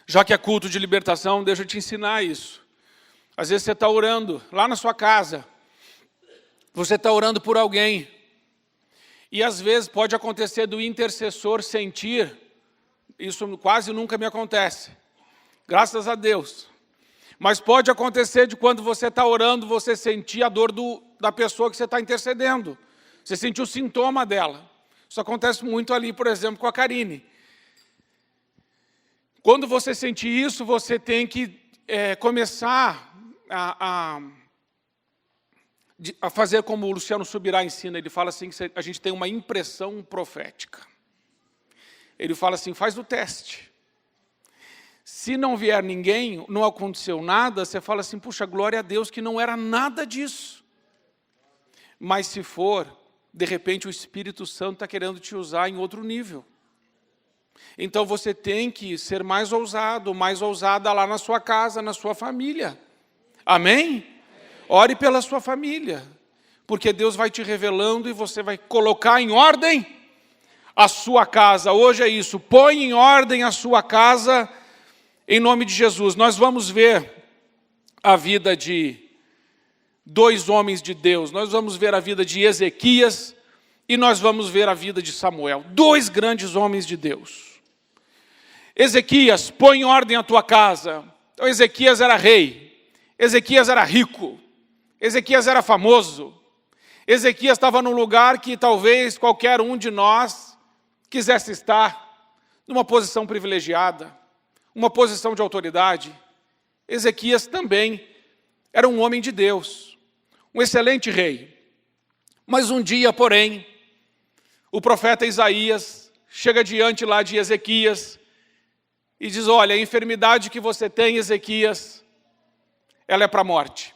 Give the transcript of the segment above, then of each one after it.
Já que é culto de libertação, deixa eu te ensinar isso. Às vezes você está orando lá na sua casa, você está orando por alguém, e às vezes pode acontecer do intercessor sentir, isso quase nunca me acontece, graças a Deus, mas pode acontecer de quando você está orando, você sentir a dor da pessoa que você está intercedendo, você sentir o sintoma dela. Isso acontece muito ali, por exemplo, com a Karine. Quando você sentir isso, você tem que começar a fazer como o Luciano Subirá ensina. Ele fala assim, que a gente tem uma impressão profética. Ele fala assim, faz o teste. Se não vier ninguém, não aconteceu nada, você fala assim, puxa, glória a Deus que não era nada disso. Mas se for, de repente o Espírito Santo está querendo te usar em outro nível. Então você tem que ser mais ousado, mais ousada lá na sua casa, na sua família. Amém? Ore pela sua família, porque Deus vai te revelando e você vai colocar em ordem a sua casa. Hoje é isso, põe em ordem a sua casa, em nome de Jesus. Nós vamos ver a vida de dois homens de Deus. Nós vamos ver a vida de Ezequias e nós vamos ver a vida de Samuel. Dois grandes homens de Deus. Ezequias, põe em ordem a tua casa. Então, Ezequias era rei, Ezequias era rico, Ezequias era famoso, Ezequias estava num lugar que talvez qualquer um de nós quisesse estar, numa posição privilegiada, uma posição de autoridade. Ezequias também era um homem de Deus, um excelente rei. Mas um dia, porém, o profeta Isaías chega diante lá de Ezequias e diz, olha, a enfermidade que você tem, Ezequias, ela é para a morte.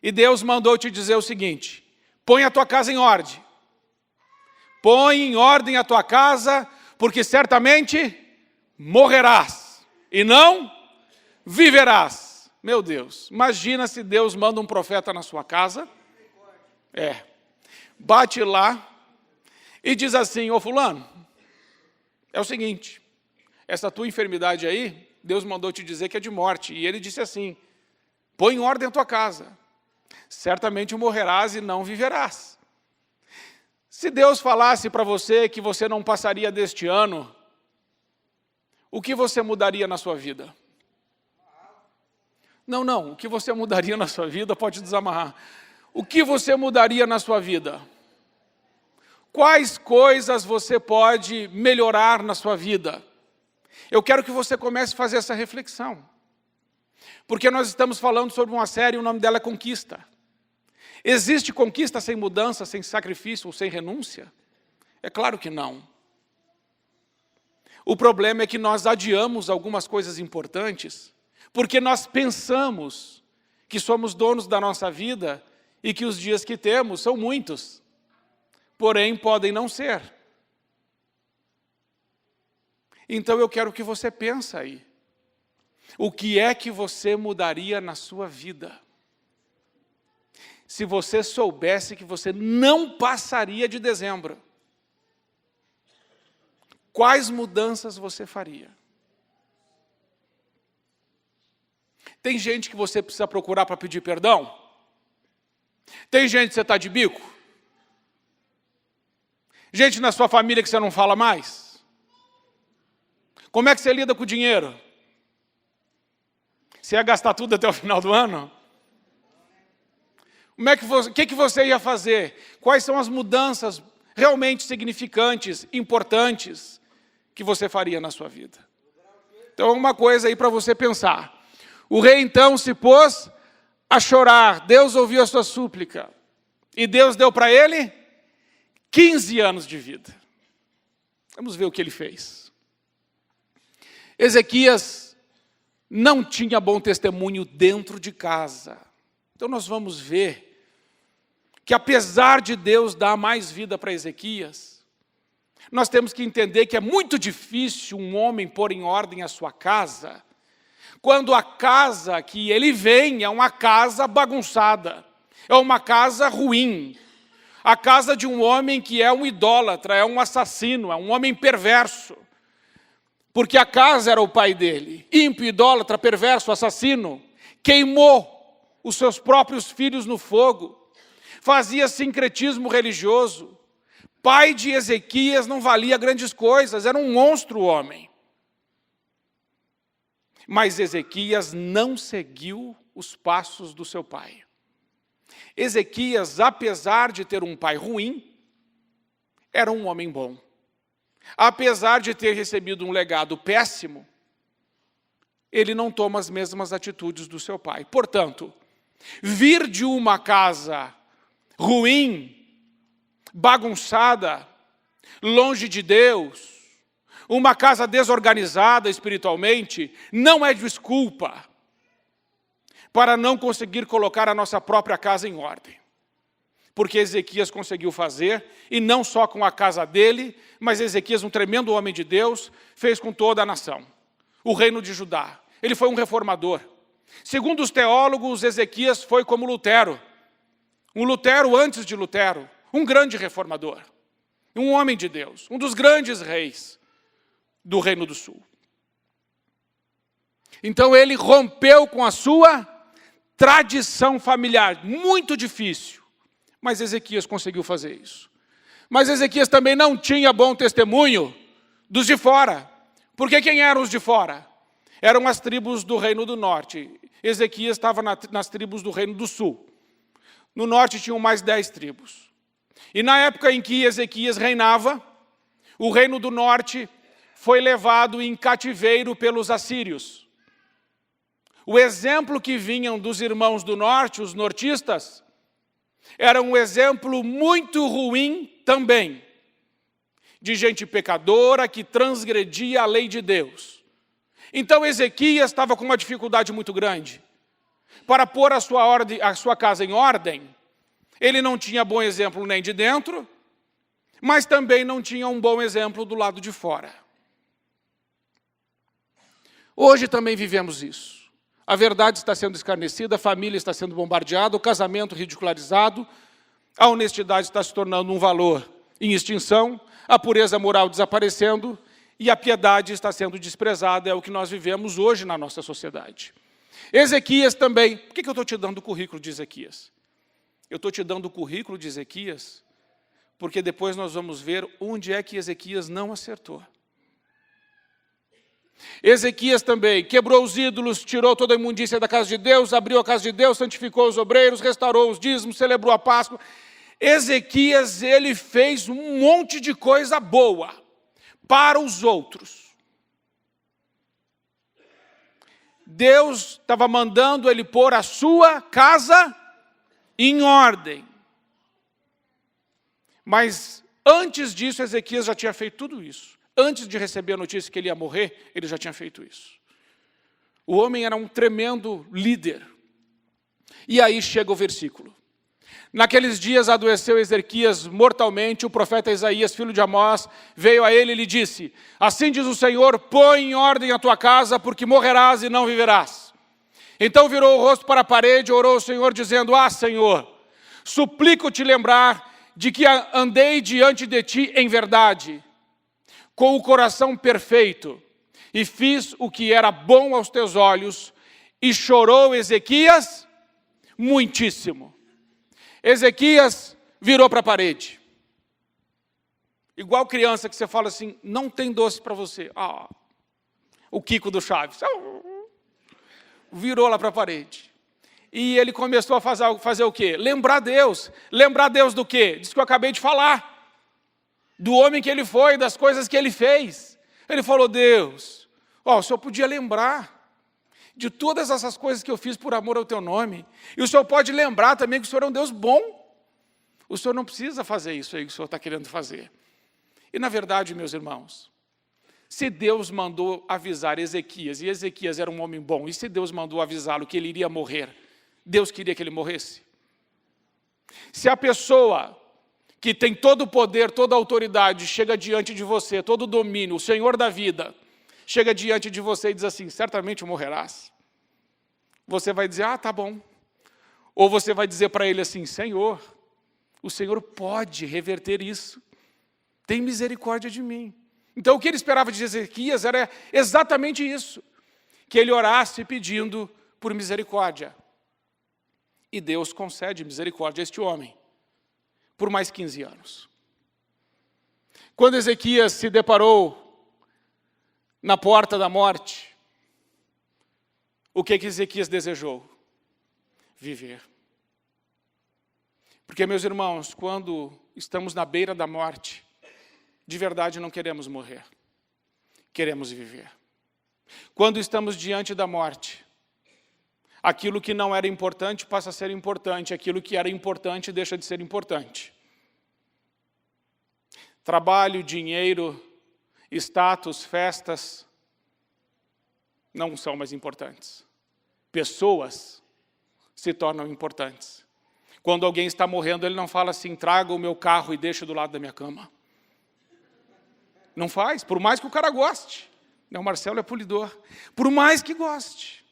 E Deus mandou te dizer o seguinte, põe a tua casa em ordem. Põe em ordem a tua casa, porque certamente morrerás e não viverás. Meu Deus, imagina se Deus manda um profeta na sua casa. Bate lá e diz assim, ô fulano, é o seguinte, essa tua enfermidade aí, Deus mandou te dizer que é de morte. E ele disse assim, põe em ordem a tua casa, certamente morrerás e não viverás. Se Deus falasse para você que você não passaria deste ano, o que você mudaria na sua vida? Não, o que você mudaria na sua vida, pode desamarrar. O que você mudaria na sua vida? Quais coisas você pode melhorar na sua vida? Eu quero que você comece a fazer essa reflexão. Porque nós estamos falando sobre uma série, o nome dela é Conquista. Existe conquista sem mudança, sem sacrifício ou sem renúncia? É claro que não. O problema é que nós adiamos algumas coisas importantes, porque nós pensamos que somos donos da nossa vida e que os dias que temos são muitos, porém podem não ser. Então eu quero que você pense aí. O que é que você mudaria na sua vida? Se você soubesse que você não passaria de dezembro, quais mudanças você faria? Tem gente que você precisa procurar para pedir perdão? Tem gente que você está de bico? Gente na sua família que você não fala mais? Como é que você lida com o dinheiro? Você ia gastar tudo até o final do ano? O que você ia fazer? Quais são as mudanças realmente significantes, importantes, que você faria na sua vida? Então, uma coisa aí para você pensar. O rei, então, se pôs a chorar. Deus ouviu a sua súplica. E Deus deu para ele 15 anos de vida. Vamos ver o que ele fez. Ezequias não tinha bom testemunho dentro de casa. Então nós vamos ver que apesar de Deus dar mais vida para Ezequias, nós temos que entender que é muito difícil um homem pôr em ordem a sua casa, quando a casa que ele vem é uma casa bagunçada, é uma casa ruim, a casa de um homem que é um idólatra, é um assassino, é um homem perverso. porque Acaz era o pai dele, ímpio, idólatra, perverso, assassino, queimou os seus próprios filhos no fogo, fazia sincretismo religioso. Pai de Ezequias não valia grandes coisas, era um monstro o homem. Mas Ezequias não seguiu os passos do seu pai. Ezequias, apesar de ter um pai ruim, era um homem bom. Apesar de ter recebido um legado péssimo, ele não toma as mesmas atitudes do seu pai. Portanto, vir de uma casa ruim, bagunçada, longe de Deus, uma casa desorganizada espiritualmente, não é desculpa para não conseguir colocar a nossa própria casa em ordem. Porque Ezequias conseguiu fazer, e não só com a casa dele, mas Ezequias, um tremendo homem de Deus, fez com toda a nação, o reino de Judá. Ele foi um reformador. Segundo os teólogos, Ezequias foi como Lutero, um Lutero antes de Lutero, um grande reformador, um homem de Deus, um dos grandes reis do Reino do Sul. Então ele rompeu com a sua tradição familiar, muito difícil, mas Ezequias conseguiu fazer isso. Mas Ezequias também não tinha bom testemunho dos de fora, porque quem eram os de fora? Eram as tribos do Reino do Norte. Ezequias estava nas tribos do Reino do Sul. No norte tinham mais 10 tribos. E na época em que Ezequias reinava, o Reino do Norte foi levado em cativeiro pelos assírios. O exemplo que vinham dos irmãos do norte, os nortistas, era um exemplo muito ruim também, de gente pecadora que transgredia a lei de Deus. Então Ezequias estava com uma dificuldade muito grande. Para pôr a sua casa em ordem, ele não tinha bom exemplo nem de dentro, mas também não tinha um bom exemplo do lado de fora. Hoje também vivemos isso. A verdade está sendo escarnecida, a família está sendo bombardeada, o casamento ridicularizado, a honestidade está se tornando um valor em extinção, a pureza moral desaparecendo e a piedade está sendo desprezada. É o que nós vivemos hoje na nossa sociedade. Ezequias também. Por que eu estou te dando o currículo de Ezequias? Eu estou te dando o currículo de Ezequias porque depois nós vamos ver onde é que Ezequias não acertou. Ezequias também quebrou os ídolos, tirou toda a imundícia da casa de Deus, abriu a casa de Deus, santificou os obreiros, restaurou os dízimos, celebrou a Páscoa. Ezequias, ele fez um monte de coisa boa para os outros. Deus estava mandando ele pôr a sua casa em ordem. Mas antes disso, Ezequias já tinha feito tudo isso. Antes de receber a notícia que ele ia morrer, ele já tinha feito isso. O homem era um tremendo líder. E aí chega o versículo. Naqueles dias adoeceu Ezequias mortalmente, o profeta Isaías, filho de Amós, veio a ele e lhe disse: assim diz o Senhor, põe em ordem a tua casa, porque morrerás e não viverás. Então virou o rosto para a parede e orou ao Senhor, dizendo: ah, Senhor, suplico-te lembrar de que andei diante de ti em verdade, com o coração perfeito, e fiz o que era bom aos teus olhos. E chorou Ezequias muitíssimo. Ezequias virou para a parede. Igual criança que você fala assim, não tem doce para você. Ah, o Kiko do Chaves. Virou lá para a parede. E ele começou a fazer o quê? Lembrar Deus. Lembrar Deus do quê? Diz que eu acabei de falar. Do homem que ele foi, das coisas que ele fez. Ele falou: Deus, o Senhor podia lembrar de todas essas coisas que eu fiz por amor ao teu nome. E o Senhor pode lembrar também que o Senhor é um Deus bom. O Senhor não precisa fazer isso aí que o Senhor está querendo fazer. E na verdade, meus irmãos, se Deus mandou avisar Ezequias, e Ezequias era um homem bom, e se Deus mandou avisá-lo que ele iria morrer, Deus queria que ele morresse? Se a pessoa que tem todo o poder, toda a autoridade, chega diante de você, todo o domínio, o Senhor da vida, chega diante de você e diz assim: certamente morrerás. Você vai dizer: ah, tá bom. Ou você vai dizer para ele assim: Senhor, o Senhor pode reverter isso. Tem misericórdia de mim. Então o que ele esperava de Ezequias era exatamente isso, que ele orasse pedindo por misericórdia. E Deus concede misericórdia a este homem, por mais 15 anos. Quando Ezequias se deparou na porta da morte, o que Ezequias desejou? Viver. Porque, meus irmãos, quando estamos na beira da morte, de verdade não queremos morrer, queremos viver. Quando estamos diante da morte, aquilo que não era importante passa a ser importante, aquilo que era importante deixa de ser importante. Trabalho, dinheiro, status, festas, não são mais importantes. Pessoas se tornam importantes. Quando alguém está morrendo, ele não fala assim, traga o meu carro e deixa do lado da minha cama. Não faz, por mais que o cara goste. O Marcelo é polidor. Por mais que goste.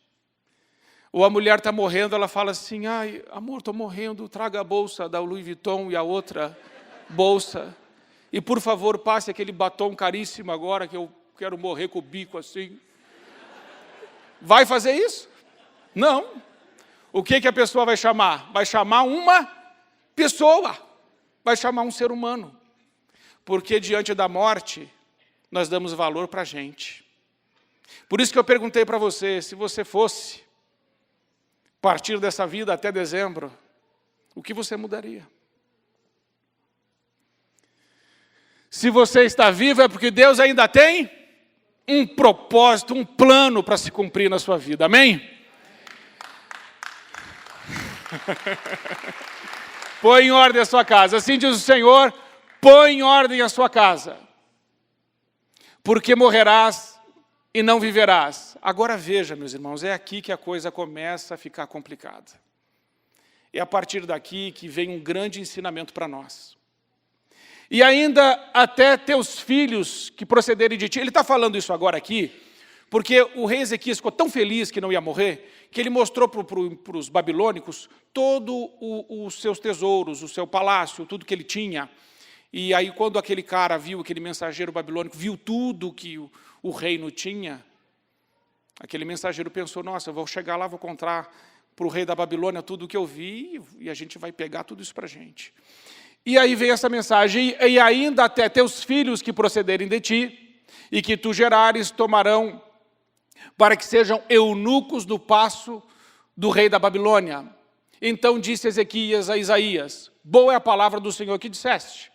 Ou a mulher está morrendo, ela fala assim, ai, amor, estou morrendo, traga a bolsa da Louis Vuitton e a outra bolsa. E, por favor, passe aquele batom caríssimo agora, que eu quero morrer com o bico assim. Vai fazer isso? Não. O que a pessoa vai chamar? Vai chamar uma pessoa. Vai chamar um ser humano. Porque diante da morte, nós damos valor para a gente. Por isso que eu perguntei para você, se você fosse partir dessa vida até dezembro, o que você mudaria? Se você está vivo é porque Deus ainda tem um propósito, um plano para se cumprir na sua vida. Amém? Põe em ordem a sua casa. Assim diz o Senhor, põe em ordem a sua casa. Porque morrerás e não viverás. Agora veja, meus irmãos, é aqui que a coisa começa a ficar complicada. É a partir daqui que vem um grande ensinamento para nós. E ainda até teus filhos que procederem de ti. Ele está falando isso agora aqui, porque o rei Ezequias ficou tão feliz que não ia morrer, que ele mostrou para os babilônicos todos os seus tesouros, o seu palácio, tudo que ele tinha. E aí quando aquele cara viu, aquele mensageiro babilônico, viu tudo que o reino tinha, aquele mensageiro pensou, nossa, eu vou chegar lá, vou contar para o rei da Babilônia tudo o que eu vi, e a gente vai pegar tudo isso para a gente. E aí vem essa mensagem, e ainda até teus filhos que procederem de ti, e que tu gerares, tomarão, para que sejam eunucos no paço do rei da Babilônia. Então disse Ezequias a Isaías, boa é a palavra do Senhor que disseste.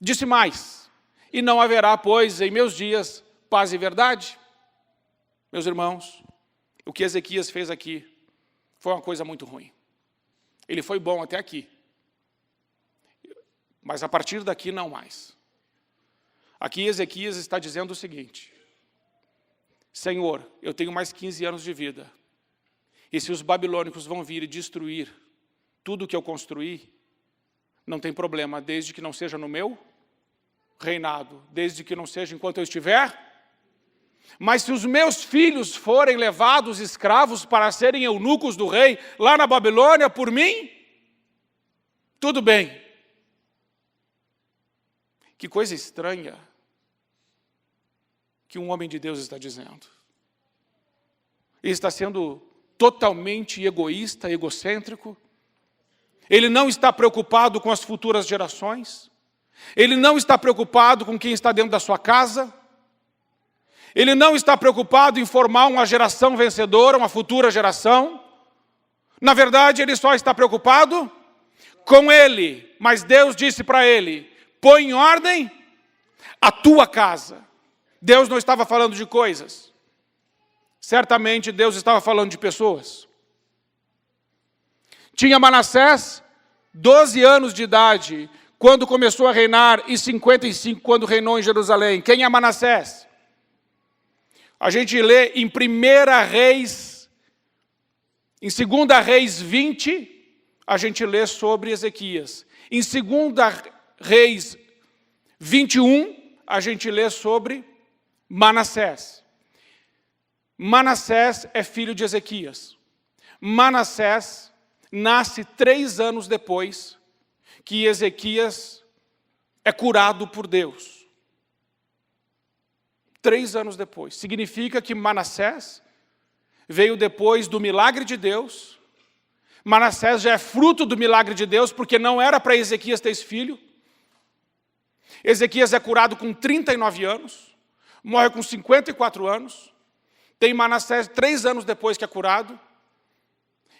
Disse mais, e não haverá, pois, em meus dias, paz e verdade? Meus irmãos, o que Ezequias fez aqui foi uma coisa muito ruim. Ele foi bom até aqui. Mas a partir daqui não mais. Aqui Ezequias está dizendo o seguinte, Senhor, eu tenho mais 15 anos de vida, e se os babilônicos vão vir e destruir tudo que eu construí, não tem problema, desde que não seja no meu reinado, desde que não seja enquanto eu estiver. Mas se os meus filhos forem levados escravos para serem eunucos do rei, lá na Babilônia, por mim, tudo bem. Que coisa estranha que um homem de Deus está dizendo. Ele está sendo totalmente egoísta, egocêntrico. Ele não está preocupado com as futuras gerações. Ele não está preocupado com quem está dentro da sua casa. Ele não está preocupado em formar uma geração vencedora, uma futura geração. Na verdade, ele só está preocupado com ele. Mas Deus disse para ele, põe em ordem a tua casa. Deus não estava falando de coisas. Certamente Deus estava falando de pessoas. Tinha Manassés 12 anos de idade quando começou a reinar e 55 quando reinou em Jerusalém. Quem é Manassés? A gente lê em 1 Reis, em 2 Reis 20, a gente lê sobre Ezequias. Em 2 Reis 21, a gente lê sobre Manassés. Manassés é filho de Ezequias. Manassés nasce 3 anos depois que Ezequias é curado por Deus. 3 anos depois. Significa que Manassés veio depois do milagre de Deus. Manassés já é fruto do milagre de Deus, porque não era para Ezequias ter esse filho. Ezequias é curado com 39 anos, morre com 54 anos. Tem Manassés 3 anos depois que é curado.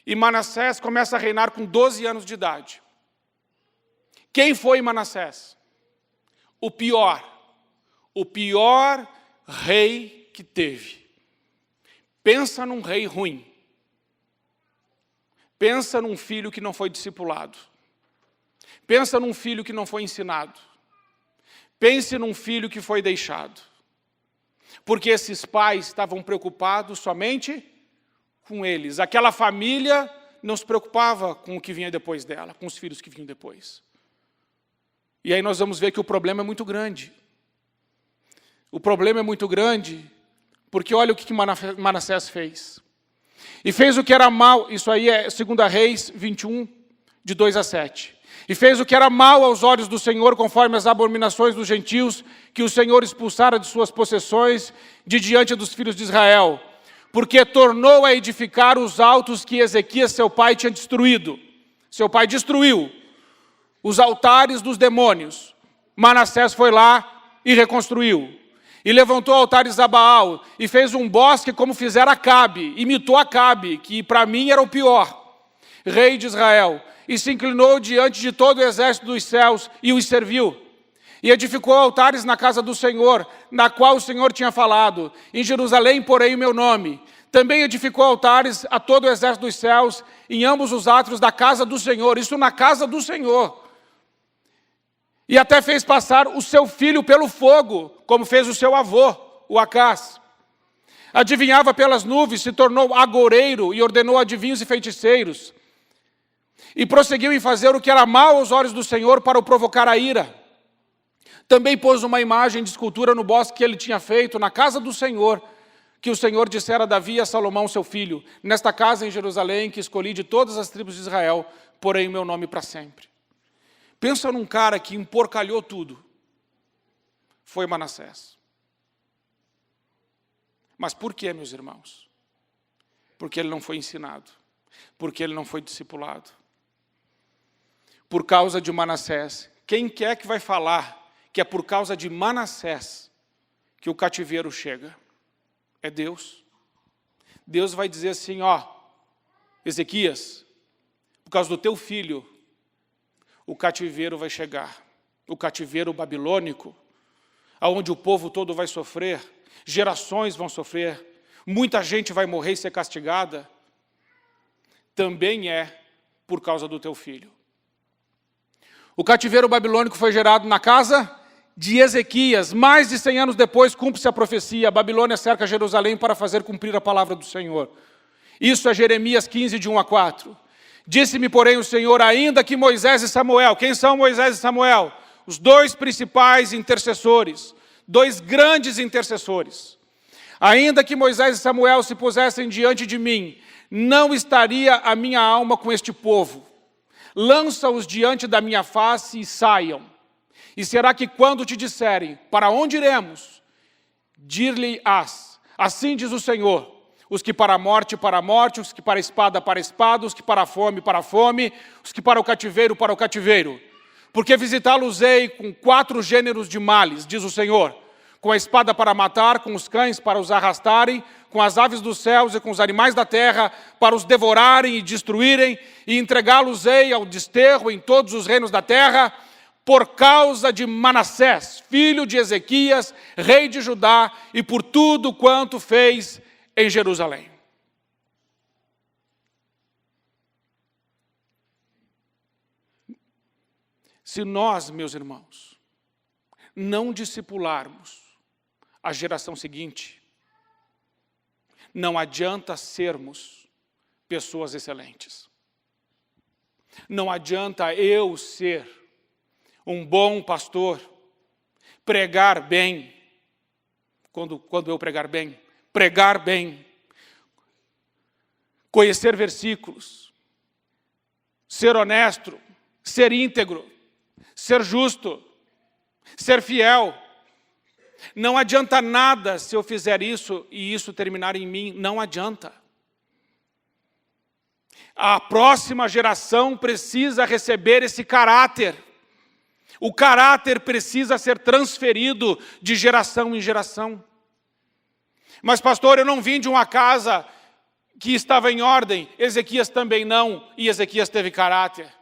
E Manassés começa a reinar com 12 anos de idade. Quem foi Manassés? O pior rei que teve. Pensa num rei ruim. Pensa num filho que não foi discipulado. Pensa num filho que não foi ensinado. Pense num filho que foi deixado. Porque esses pais estavam preocupados somente com eles. Aquela família não se preocupava com o que vinha depois dela, com os filhos que vinham depois. E aí nós vamos ver que o problema é muito grande. O problema é muito grande, porque olha o que Manassés fez. E fez o que era mal, isso aí é 2 Reis 21, de 2 a 7. E fez o que era mal aos olhos do Senhor, conforme as abominações dos gentios, que o Senhor expulsara de suas possessões, de diante dos filhos de Israel. Porque tornou a edificar os altos que Ezequias, seu pai, tinha destruído. Seu pai destruiu os altares dos demônios. Manassés foi lá e reconstruiu. E levantou altares a Baal, e fez um bosque como fizera Acabe, imitou Acabe, que para mim era o pior, rei de Israel. E se inclinou diante de todo o exército dos céus, e os serviu. E edificou altares na casa do Senhor, na qual o Senhor tinha falado. Em Jerusalém porei o meu nome. Também edificou altares a todo o exército dos céus, em ambos os átrios da casa do Senhor. Isso na casa do Senhor. E até fez passar o seu filho pelo fogo, como fez o seu avô, o Acás. Adivinhava pelas nuvens, se tornou agoureiro e ordenou adivinhos e feiticeiros. E prosseguiu em fazer o que era mal aos olhos do Senhor para o provocar a ira. Também pôs uma imagem de escultura no bosque que ele tinha feito, na casa do Senhor, que o Senhor dissera a Davi e a Salomão, seu filho, nesta casa em Jerusalém, que escolhi de todas as tribos de Israel, porém o meu nome para sempre. Pensa num cara que emporcalhou tudo. Foi Manassés. Mas por que, meus irmãos? Porque ele não foi ensinado. Porque ele não foi discipulado. Por causa de Manassés. Quem quer que vai falar que é por causa de Manassés que o cativeiro chega? É Deus. Deus vai dizer assim, ó, Ezequias, por causa do teu filho, o cativeiro vai chegar. O cativeiro babilônico, aonde o povo todo vai sofrer, gerações vão sofrer, muita gente vai morrer e ser castigada, também é por causa do teu filho. O cativeiro babilônico foi gerado na casa de Ezequias. Mais de 100 anos depois, cumpre-se a profecia. A Babilônia cerca Jerusalém para fazer cumprir a palavra do Senhor. Isso é Jeremias 15, de 1 a 4. Disse-me, porém, o Senhor, ainda que Moisés e Samuel... Quem são Moisés e Samuel? Os dois principais intercessores. Dois grandes intercessores. Ainda que Moisés e Samuel se pusessem diante de mim, não estaria a minha alma com este povo. Lança-os diante da minha face e saiam. E será que quando te disserem, para onde iremos? Dir-lhe-ás, assim diz o Senhor, os que para a morte, os que para a espada, os que para a fome, os que para o cativeiro. Porque visitá-los-ei com 4 gêneros de males, diz o Senhor, com a espada para matar, com os cães para os arrastarem, com as aves dos céus e com os animais da terra, para os devorarem e destruírem, e entregá-los-ei ao desterro em todos os reinos da terra, por causa de Manassés, filho de Ezequias, rei de Judá, e por tudo quanto fez em Jerusalém. Se nós, meus irmãos, não discipularmos a geração seguinte, não adianta sermos pessoas excelentes. Não adianta eu ser um bom pastor, pregar bem, quando eu pregar bem, conhecer versículos, ser honesto, ser íntegro, ser justo, ser fiel. Não adianta nada se eu fizer isso e isso terminar em mim, não adianta. A próxima geração precisa receber esse caráter. O caráter precisa ser transferido de geração em geração. Mas, pastor, eu não vim de uma casa que estava em ordem. Ezequias também não, e Ezequias teve caráter.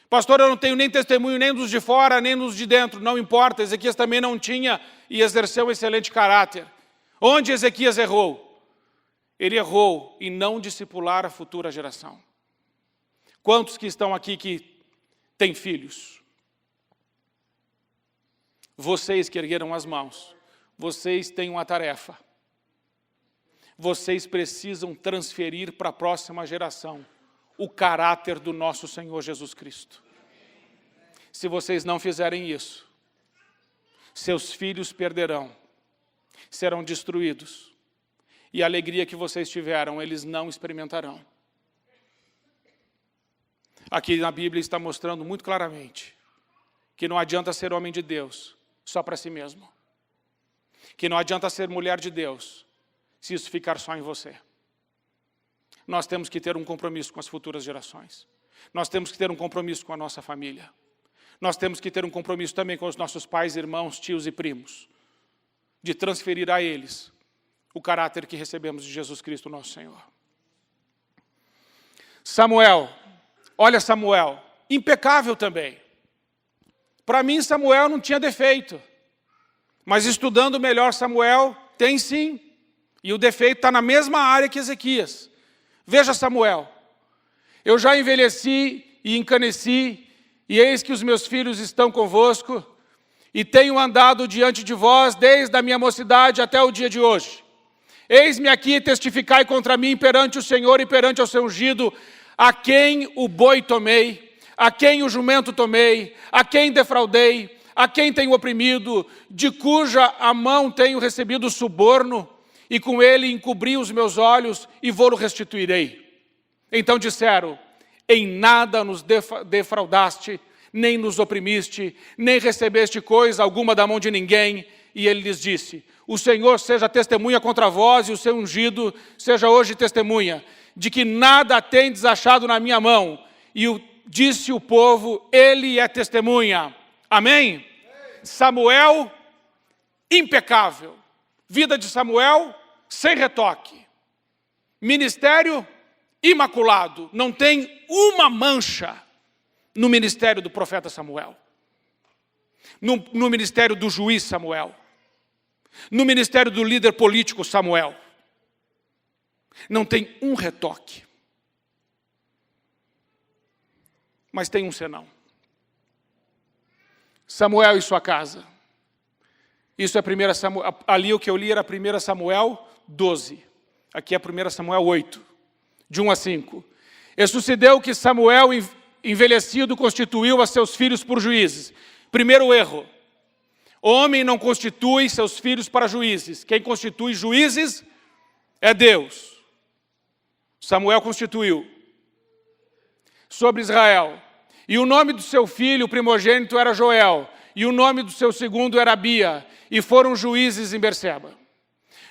Pastor, eu não tenho nem testemunho nem dos de fora, nem dos de dentro. Não importa, Ezequias também não tinha e exerceu excelente caráter. Onde Ezequias errou? Ele errou em não discipular a futura geração. Quantos que estão aqui que têm filhos? Vocês que ergueram as mãos, vocês têm uma tarefa. Vocês precisam transferir para a próxima geração o caráter do nosso Senhor Jesus Cristo. Se vocês não fizerem isso, seus filhos perderão, serão destruídos, e a alegria que vocês tiveram, eles não experimentarão. Aqui na Bíblia está mostrando muito claramente que não adianta ser homem de Deus só para si mesmo. Que não adianta ser mulher de Deus se isso ficar só em você. Nós temos que ter um compromisso com as futuras gerações. Nós temos que ter um compromisso com a nossa família. Nós temos que ter um compromisso também com os nossos pais, irmãos, tios e primos, de transferir a eles o caráter que recebemos de Jesus Cristo, nosso Senhor. Samuel, olha Samuel, impecável também. Para mim, Samuel não tinha defeito. Mas estudando melhor Samuel, tem sim. E o defeito está na mesma área que Ezequias. Veja Samuel. Eu já envelheci e encaneci, e eis que os meus filhos estão convosco, e tenho andado diante de vós desde a minha mocidade até o dia de hoje. Eis-me aqui, testificai contra mim perante o Senhor e perante o seu ungido, a quem o boi tomei, a quem o jumento tomei, a quem defraudei, a quem tenho oprimido, de cuja a mão tenho recebido suborno, e com ele encobri os meus olhos e vou-lo restituirei. Então disseram, em nada nos defraudaste, nem nos oprimiste, nem recebeste coisa alguma da mão de ninguém. E ele lhes disse, o Senhor seja testemunha contra vós e o seu ungido seja hoje testemunha, de que nada tendes achado na minha mão. E disse o povo, ele é testemunha. Amém? Samuel, impecável. Vida de Samuel, sem retoque. Ministério, imaculado. Não tem uma mancha no ministério do profeta Samuel. No ministério do juiz Samuel. No ministério do líder político Samuel. Não tem um retoque. Mas tem um senão. Samuel e sua casa. Isso é 1 Samuel, ali o que eu li era 1 Samuel 12. Aqui é 1 Samuel 8, de 1 a 5. E sucedeu que Samuel, envelhecido, constituiu a seus filhos por juízes. Primeiro erro. Homem não constitui seus filhos para juízes. Quem constitui juízes é Deus. Samuel constituiu sobre Israel. E o nome do seu filho, o primogênito, era Joel. E o nome do seu segundo era Abia. E foram juízes em Berseba.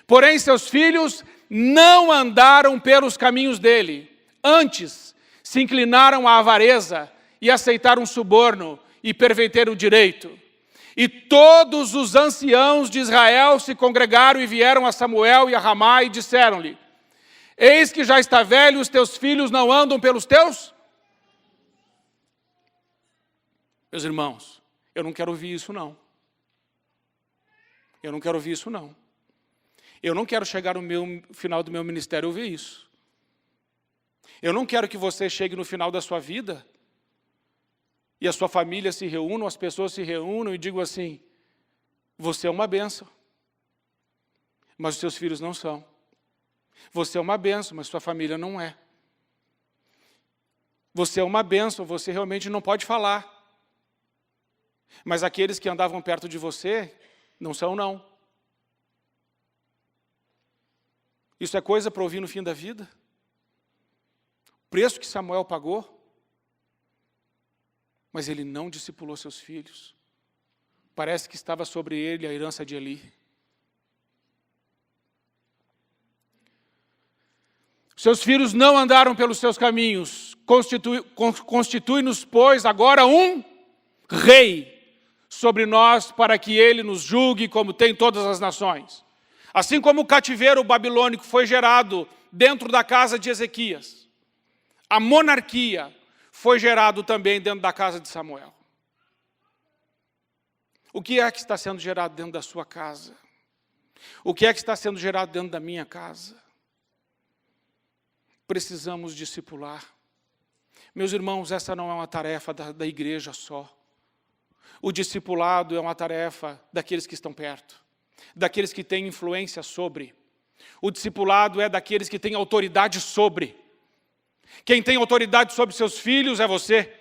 Porém, seus filhos não andaram pelos caminhos dele. Antes, se inclinaram à avareza e aceitaram suborno e perverteram o direito. E todos os anciãos de Israel se congregaram e vieram a Samuel e a Ramá e disseram-lhe, eis que já está velho, os teus filhos não andam pelos teus? Meus irmãos, eu não quero ouvir isso não. Eu não quero ouvir isso não. Eu não quero chegar no final do meu ministério e ouvir isso. Eu não quero que você chegue no final da sua vida e a sua família se reúnam, as pessoas se reúnam e digam assim, você é uma bênção, mas os seus filhos não são. Você é uma bênção, mas sua família não é. Você é uma bênção, você realmente não pode falar. Mas aqueles que andavam perto de você, não são não. Isso é coisa para ouvir no fim da vida? O preço que Samuel pagou? Mas ele não discipulou seus filhos. Parece que estava sobre ele a herança de Eli. Seus filhos não andaram pelos seus caminhos. Constitui-nos, pois, agora um rei sobre nós, para que ele nos julgue como tem todas as nações. Assim como o cativeiro babilônico foi gerado dentro da casa de Ezequias, a monarquia foi gerado também dentro da casa de Samuel. O que é que está sendo gerado dentro da sua casa? O que é que está sendo gerado dentro da minha casa? Precisamos discipular. Meus irmãos, essa não é uma tarefa da igreja só. O discipulado é uma tarefa daqueles que estão perto, daqueles que têm influência sobre. O discipulado é daqueles que têm autoridade sobre. Quem tem autoridade sobre seus filhos é você.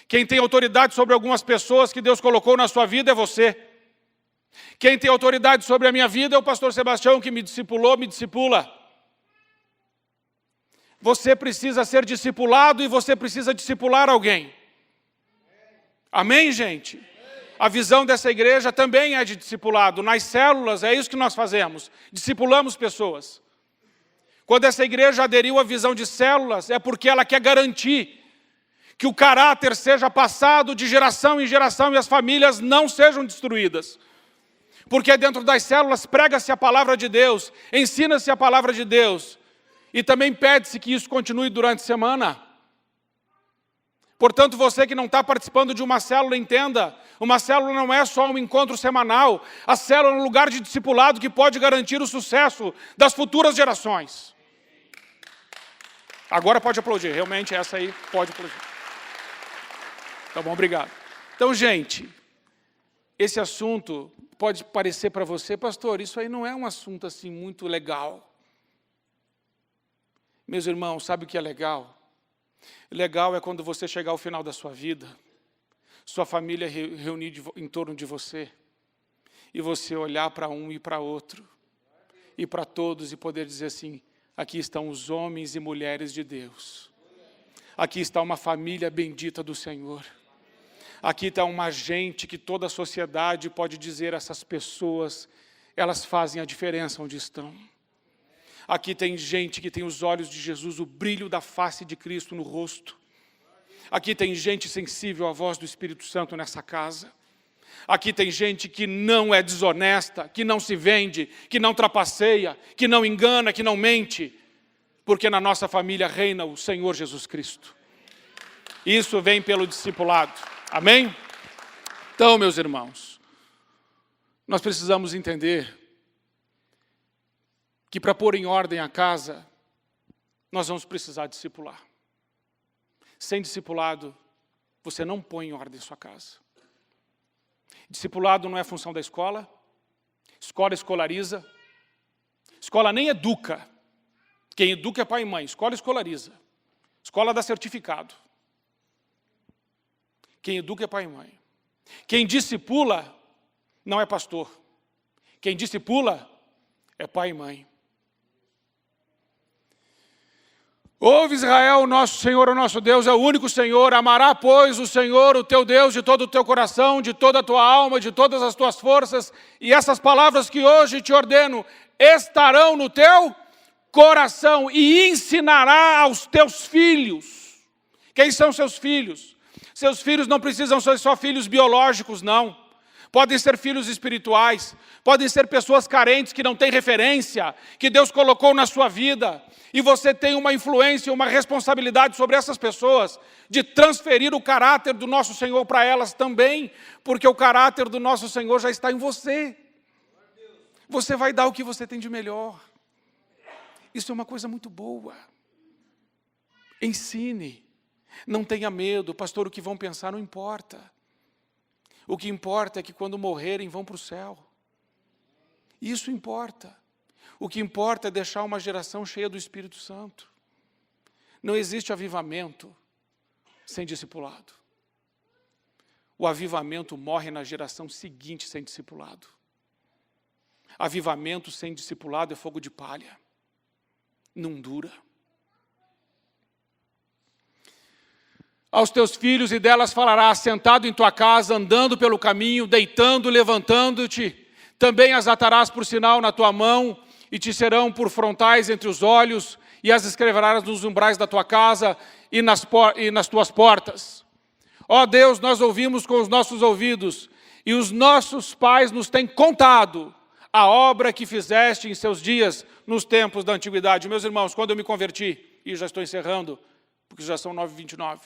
Quem tem autoridade sobre algumas pessoas que Deus colocou na sua vida é você. Quem tem autoridade sobre a minha vida é o pastor Sebastião, que me discipulou, me discipula. Você precisa ser discipulado e você precisa discipular alguém. Amém, gente? A visão dessa igreja também é de discipulado. Nas células, é isso que nós fazemos. Discipulamos pessoas. Quando essa igreja aderiu à visão de células, é porque ela quer garantir que o caráter seja passado de geração em geração e as famílias não sejam destruídas. Porque dentro das células prega-se a palavra de Deus, ensina-se a palavra de Deus. E também pede-se que isso continue durante a semana. Portanto, você que não está participando de uma célula, entenda, uma célula não é só um encontro semanal. A célula é um lugar de discipulado que pode garantir o sucesso das futuras gerações. Agora pode aplaudir, realmente essa aí pode aplaudir. Tá bom, obrigado. Então, gente, esse assunto pode parecer para você, pastor, isso aí não é um assunto assim muito legal. Meus irmãos, sabe o que é legal? Legal é quando você chegar ao final da sua vida, sua família reunir em torno de você, e você olhar para um e para outro, e para todos, e poder dizer assim, aqui estão os homens e mulheres de Deus. Aqui está uma família bendita do Senhor. Aqui está uma gente que toda a sociedade pode dizer, essas pessoas, elas fazem a diferença onde estão. Aqui tem gente que tem os olhos de Jesus, o brilho da face de Cristo no rosto. Aqui tem gente sensível à voz do Espírito Santo nessa casa. Aqui tem gente que não é desonesta, que não se vende, que não trapaceia, que não engana, que não mente. Porque na nossa família reina o Senhor Jesus Cristo. Isso vem pelo discipulado. Amém? Então, meus irmãos, nós precisamos entender que para pôr em ordem a casa, nós vamos precisar discipular. Sem discipulado, você não põe em ordem sua casa. Discipulado não é função da escola. Escola escolariza. Escola nem educa. Quem educa é pai e mãe. Escola escolariza. Escola dá certificado. Quem educa é pai e mãe. Quem discipula não é pastor. Quem discipula é pai e mãe. Ouve, Israel, o nosso Senhor, o nosso Deus é o único Senhor. Amará, pois, o Senhor, o teu Deus, de todo o teu coração, de toda a tua alma, de todas as tuas forças. E essas palavras que hoje te ordeno estarão no teu coração e ensinará aos teus filhos. Quem são seus filhos? Seus filhos não precisam ser só filhos biológicos, não. Podem ser filhos espirituais, podem ser pessoas carentes que não têm referência, que Deus colocou na sua vida. E você tem uma influência, uma responsabilidade sobre essas pessoas, de transferir o caráter do nosso Senhor para elas também, porque o caráter do nosso Senhor já está em você. Você vai dar o que você tem de melhor. Isso é uma coisa muito boa. Ensine. Não tenha medo, pastor, o que vão pensar não importa. O que importa é que quando morrerem vão para o céu. Isso importa. O que importa é deixar uma geração cheia do Espírito Santo. Não existe avivamento sem discipulado. O avivamento morre na geração seguinte sem discipulado. Avivamento sem discipulado é fogo de palha. Não dura. aos teus filhos, e delas falarás, sentado em tua casa, andando pelo caminho, deitando, levantando-te. Também as atarás por sinal na tua mão, e te serão por frontais entre os olhos, e as escreverás nos umbrais da tua casa e nas tuas portas. Ó Deus, nós ouvimos com os nossos ouvidos, e os nossos pais nos têm contado a obra que fizeste em seus dias, nos tempos da antiguidade. Meus irmãos, quando eu me converti, e já estou encerrando, porque já são 9h29,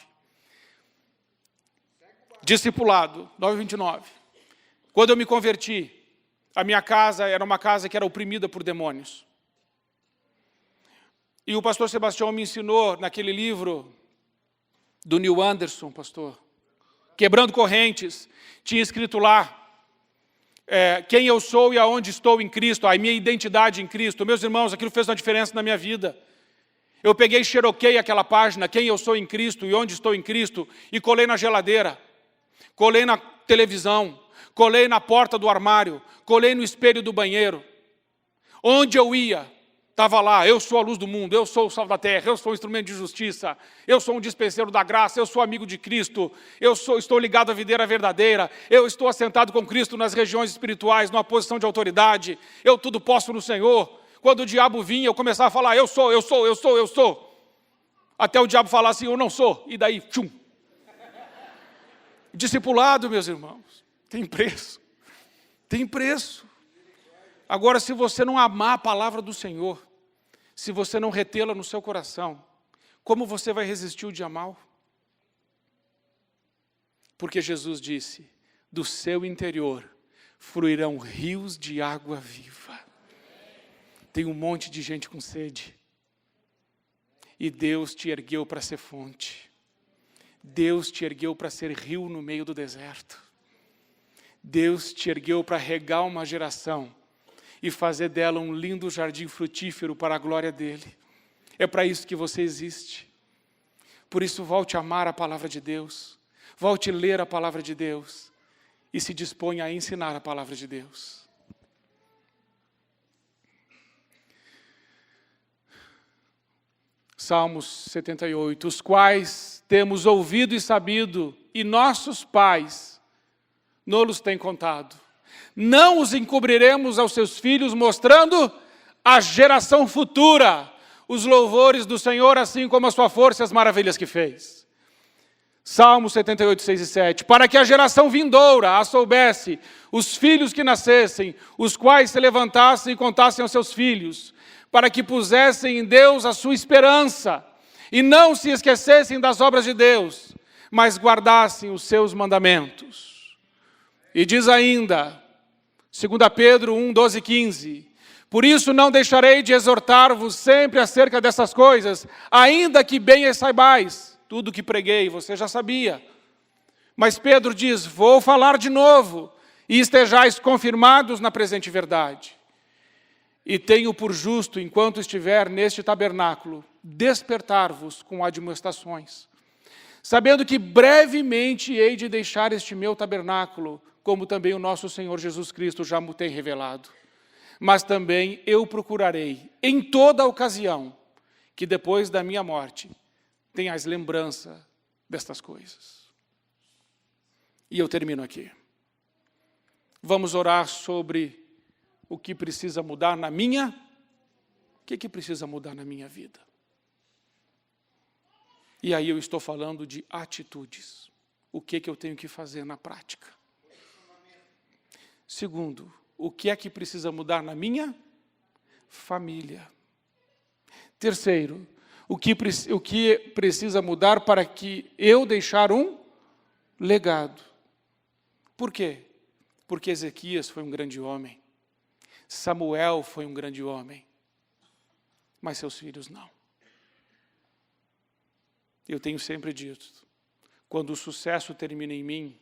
discipulado, 9h29. Quando eu me converti, a minha casa era uma casa que era oprimida por demônios. E o pastor Sebastião me ensinou, naquele livro do Neil Anderson, pastor, Quebrando Correntes, tinha escrito lá, quem eu sou e aonde estou em Cristo, a minha identidade em Cristo. Meus irmãos, aquilo fez uma diferença na minha vida. Eu peguei e xeroquei aquela página, quem eu sou em Cristo e onde estou em Cristo, e colei na geladeira, colei na televisão, colei na porta do armário, colei no espelho do banheiro. Onde eu ia, estava lá, eu sou a luz do mundo, eu sou o sal da terra, eu sou um instrumento de justiça, eu sou um dispenseiro da graça, eu sou amigo de Cristo, estou ligado à videira verdadeira, eu estou assentado com Cristo nas regiões espirituais, numa posição de autoridade, eu tudo posso no Senhor. Quando o diabo vinha, eu começava a falar, eu sou. Até o diabo falar assim, eu não sou, e daí, tchum. Discipulado, meus irmãos, tem preço. Tem preço. Agora, se você não amar a palavra do Senhor, se você não retê-la no seu coração, como você vai resistir o dia mal? Porque Jesus disse, do seu interior fluirão rios de água viva. Tem um monte de gente com sede. E Deus te ergueu para ser fonte. Deus te ergueu para ser rio no meio do deserto. Deus te ergueu para regar uma geração e fazer dela um lindo jardim frutífero para a glória dele. É para isso que você existe. Por isso, volte a amar a palavra de Deus. Volte a ler a palavra de Deus. E se disponha a ensinar a palavra de Deus. Salmos 78, os quais temos ouvido e sabido, e nossos pais nos têm contado. Não os encobriremos aos seus filhos, mostrando à geração futura os louvores do Senhor, assim como a sua força e as maravilhas que fez. Salmos 78, 6 e 7. Para que a geração vindoura a soubesse, os filhos que nascessem, os quais se levantassem e contassem aos seus filhos, para que pusessem em Deus a sua esperança, e não se esquecessem das obras de Deus, mas guardassem os seus mandamentos. E diz ainda, 2 Pedro 1, 12 e 15, por isso não deixarei de exortar-vos sempre acerca dessas coisas, ainda que bem as saibais, tudo que preguei você já sabia. Mas Pedro diz, vou falar de novo, e estejais confirmados na presente verdade. E tenho por justo, enquanto estiver neste tabernáculo, despertar-vos com admoestações, sabendo que brevemente hei de deixar este meu tabernáculo, como também o nosso Senhor Jesus Cristo já me tem revelado. Mas também eu procurarei, em toda ocasião, que depois da minha morte, tenhais lembrança destas coisas. E eu termino aqui. Vamos orar sobre o que precisa mudar na minha, o que precisa mudar na minha vida. E aí eu estou falando de atitudes. O que eu tenho que fazer na prática. Segundo, o que é que precisa mudar na minha família. Terceiro, o que precisa mudar para que eu deixar um legado. Por quê? Porque Ezequias foi um grande homem. Samuel foi um grande homem, mas seus filhos não. Eu tenho sempre dito, quando o sucesso termina em mim,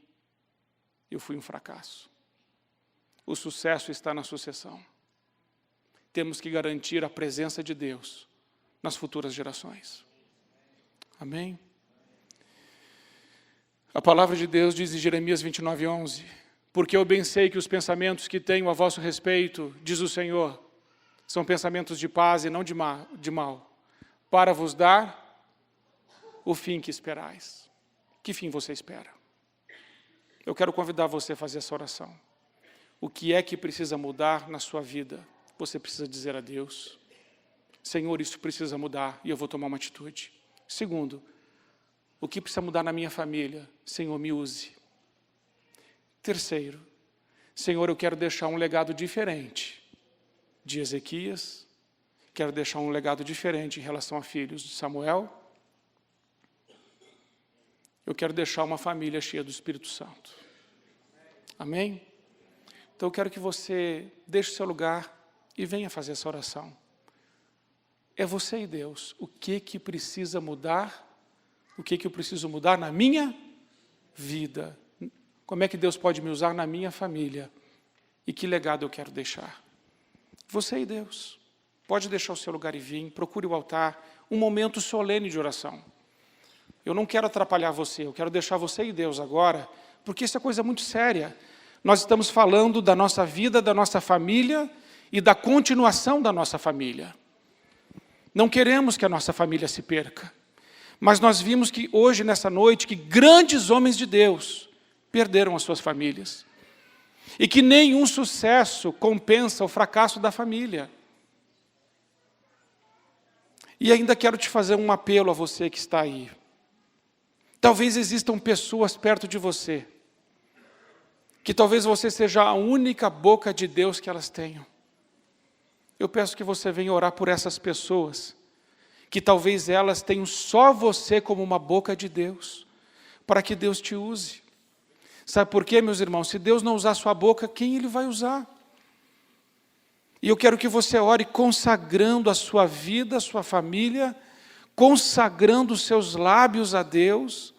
eu fui um fracasso. O sucesso está na sucessão. Temos que garantir a presença de Deus nas futuras gerações. Amém? A palavra de Deus diz em Jeremias 29, 11, porque eu bem sei que os pensamentos que tenho a vosso respeito, diz o Senhor, são pensamentos de paz e não de mal, para vos dar o fim que esperais. Que fim você espera? Eu quero convidar você a fazer essa oração. O que é que precisa mudar na sua vida? Você precisa dizer a Deus: Senhor, isso precisa mudar e eu vou tomar uma atitude. Segundo, o que precisa mudar na minha família? Senhor, me use. Terceiro, Senhor, eu quero deixar um legado diferente de Ezequias, quero deixar um legado diferente em relação a filhos de Samuel. Eu quero deixar uma família cheia do Espírito Santo. Amém? Então eu quero que você deixe o seu lugar e venha fazer essa oração. É você e Deus. O que precisa mudar? O que eu preciso mudar na minha vida? Como é que Deus pode me usar na minha família? E que legado eu quero deixar? Você e Deus. Pode deixar o seu lugar e vir. Procure o altar. Um momento solene de oração. Eu não quero atrapalhar você. Eu quero deixar você e Deus agora, porque isso é coisa muito séria. Nós estamos falando da nossa vida, da nossa família e da continuação da nossa família. Não queremos que a nossa família se perca. Mas nós vimos que hoje, nessa noite, que grandes homens de Deus perderam as suas famílias. E que nenhum sucesso compensa o fracasso da família. E ainda quero te fazer um apelo a você que está aí. Talvez existam pessoas perto de você, que talvez você seja a única boca de Deus que elas tenham. Eu peço que você venha orar por essas pessoas, que talvez elas tenham só você como uma boca de Deus, para que Deus te use. Sabe por quê, meus irmãos? Se Deus não usar sua boca, quem Ele vai usar? E eu quero que você ore consagrando a sua vida, a sua família, consagrando os seus lábios a Deus,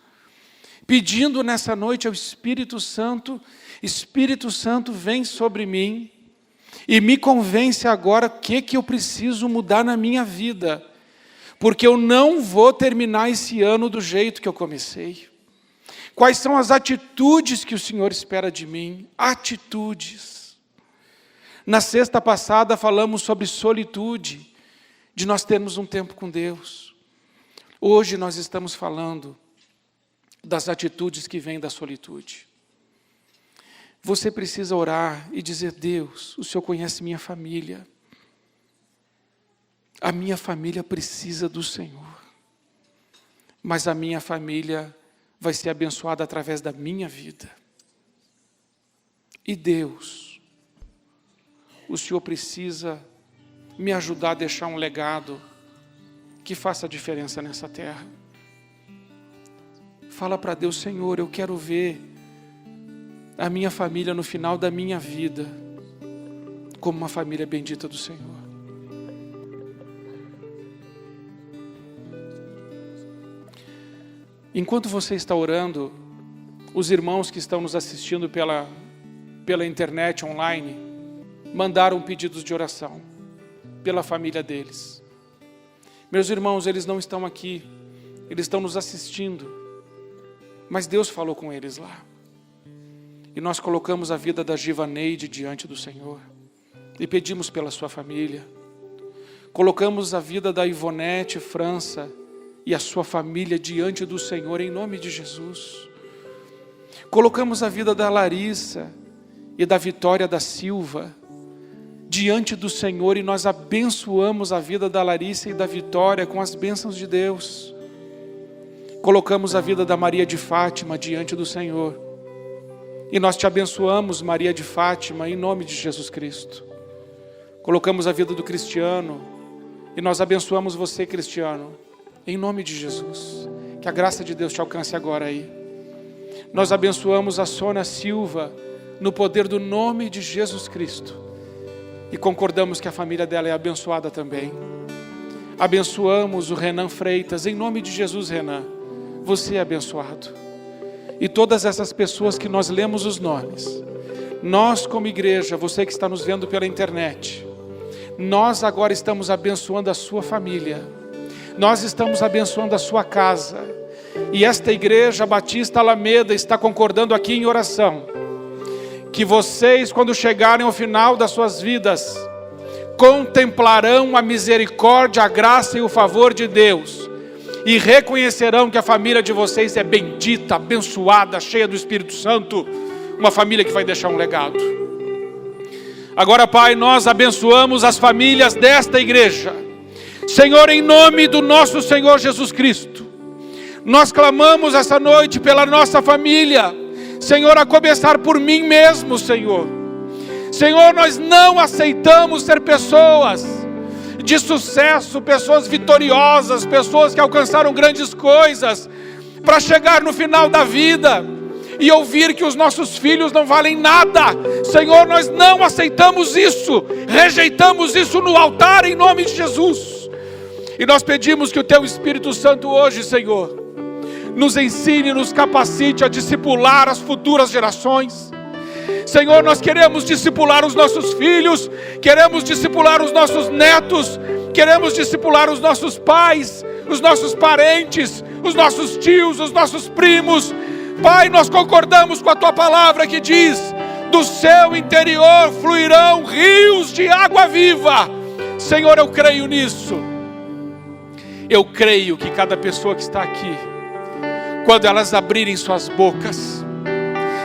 pedindo nessa noite ao Espírito Santo: Espírito Santo, vem sobre mim e me convence agora o que eu preciso mudar na minha vida, porque eu não vou terminar esse ano do jeito que eu comecei. Quais são as atitudes que o Senhor espera de mim? Atitudes. Na sexta passada falamos sobre solitude, de nós termos um tempo com Deus. Hoje nós estamos falando das atitudes que vêm da solitude. Você precisa orar e dizer: Deus, o Senhor conhece minha família. A minha família precisa do Senhor. Mas a minha família vai ser abençoada através da minha vida. E Deus, o Senhor precisa me ajudar a deixar um legado que faça diferença nessa terra. Fala para Deus: Senhor, eu quero ver a minha família no final da minha vida como uma família bendita do Senhor. Enquanto você está orando, os irmãos que estão nos assistindo pela internet online mandaram pedidos de oração pela família deles. Meus irmãos, eles não estão aqui, eles estão nos assistindo, mas Deus falou com eles lá. E nós colocamos a vida da Givaneide diante do Senhor e pedimos pela sua família. Colocamos a vida da Ivonete França e a sua família diante do Senhor, em nome de Jesus. Colocamos a vida da Larissa e da Vitória da Silva diante do Senhor, e nós abençoamos a vida da Larissa e da Vitória com as bênçãos de Deus. Colocamos a vida da Maria de Fátima diante do Senhor, e nós te abençoamos, Maria de Fátima, em nome de Jesus Cristo. Colocamos a vida do Cristiano, e nós abençoamos você, Cristiano, em nome de Jesus. Que a graça de Deus te alcance agora aí. Nós abençoamos a Sônia Silva no poder do nome de Jesus Cristo. E concordamos que a família dela é abençoada também. Abençoamos o Renan Freitas, em nome de Jesus, Renan. Você é abençoado. E todas essas pessoas que nós lemos os nomes. Nós como igreja, você que está nos vendo pela internet, nós agora estamos abençoando a sua família. Nós estamos abençoando a sua casa. E esta igreja Batista Alameda está concordando aqui em oração, que vocês, quando chegarem ao final das suas vidas, contemplarão a misericórdia, a graça e o favor de Deus. e reconhecerão que a família de vocês é bendita, abençoada, cheia do Espírito Santo, uma família que vai deixar um legado. Agora, Pai, nós abençoamos as famílias desta igreja. Senhor, em nome do nosso Senhor Jesus Cristo, nós clamamos essa noite pela nossa família, Senhor, a começar por mim mesmo, Senhor. Senhor, nós não aceitamos ser pessoas de sucesso, pessoas vitoriosas, pessoas que alcançaram grandes coisas, para chegar no final da vida e ouvir que os nossos filhos não valem nada. Senhor, nós não aceitamos isso, rejeitamos isso no altar em nome de Jesus. E nós pedimos que o Teu Espírito Santo hoje, Senhor, nos ensine, nos capacite a discipular as futuras gerações. Senhor, nós queremos discipular os nossos filhos, queremos discipular os nossos netos, queremos discipular os nossos pais, os nossos parentes, os nossos tios, os nossos primos. Pai, nós concordamos com a Tua palavra que diz: do seu interior fluirão rios de água viva. Senhor, eu creio nisso. Eu creio que cada pessoa que está aqui, quando elas abrirem suas bocas,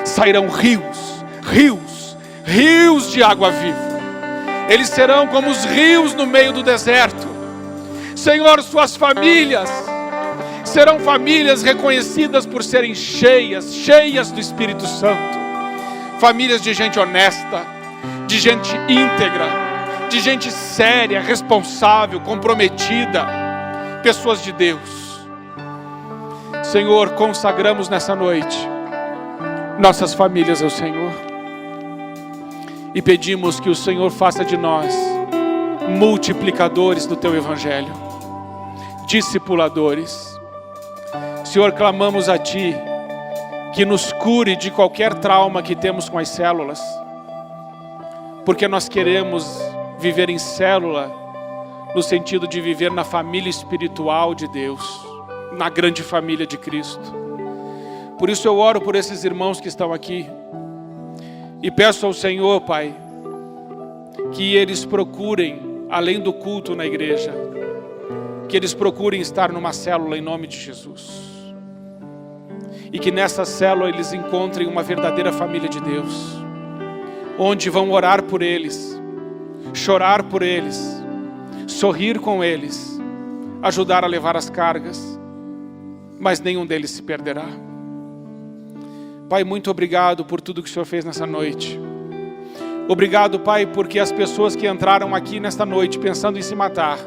sairão rios de água viva. Eles serão como os rios no meio do deserto. Senhor, suas famílias serão famílias reconhecidas por serem cheias do Espírito Santo. Famílias de gente honesta, de gente íntegra, de gente séria, responsável, comprometida, pessoas de Deus. Senhor, consagramos nessa noite nossas famílias ao Senhor e pedimos que o Senhor faça de nós multiplicadores do Teu Evangelho, discipuladores. Senhor, clamamos a Ti que nos cure de qualquer trauma que temos com as células, porque nós queremos viver em célula no sentido de viver na família espiritual de Deus, na grande família de Cristo. Por isso eu oro por esses irmãos que estão aqui e peço ao Senhor, Pai, que eles procurem, além do culto na igreja, que eles procurem estar numa célula em nome de Jesus. E que nessa célula eles encontrem uma verdadeira família de Deus, onde vão orar por eles, chorar por eles, sorrir com eles, ajudar a levar as cargas, mas nenhum deles se perderá. Pai, muito obrigado por tudo que o Senhor fez nessa noite. Obrigado, Pai, porque as pessoas que entraram aqui nesta noite pensando em se matar,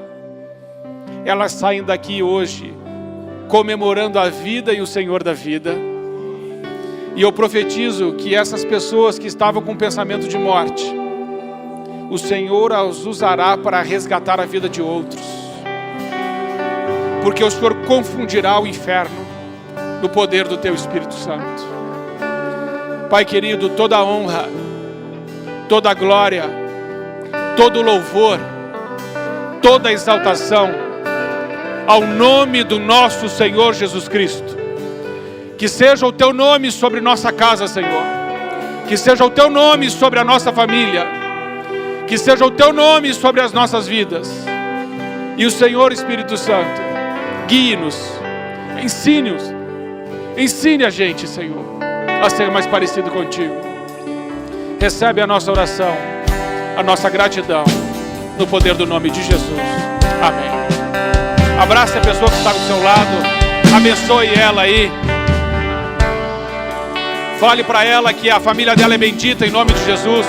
elas saem daqui hoje comemorando a vida e o Senhor da vida. E eu profetizo que essas pessoas que estavam com pensamento de morte, o Senhor as usará para resgatar a vida de outros, porque o Senhor confundirá o inferno no poder do Teu Espírito Santo. Pai querido, toda a honra, toda a glória, todo o louvor, toda a exaltação ao nome do nosso Senhor Jesus Cristo. Que seja o Teu nome sobre nossa casa, Senhor. Que seja o Teu nome sobre a nossa família. Que seja o Teu nome sobre as nossas vidas. E o Senhor Espírito Santo, guie-nos, ensine-nos, ensine a gente, Senhor, a ser mais parecido contigo. Recebe a nossa oração, a nossa gratidão, no poder do nome de Jesus. Amém. Abrace a pessoa que está do seu lado, abençoe ela aí. Fale para ela que a família dela é bendita em nome de Jesus.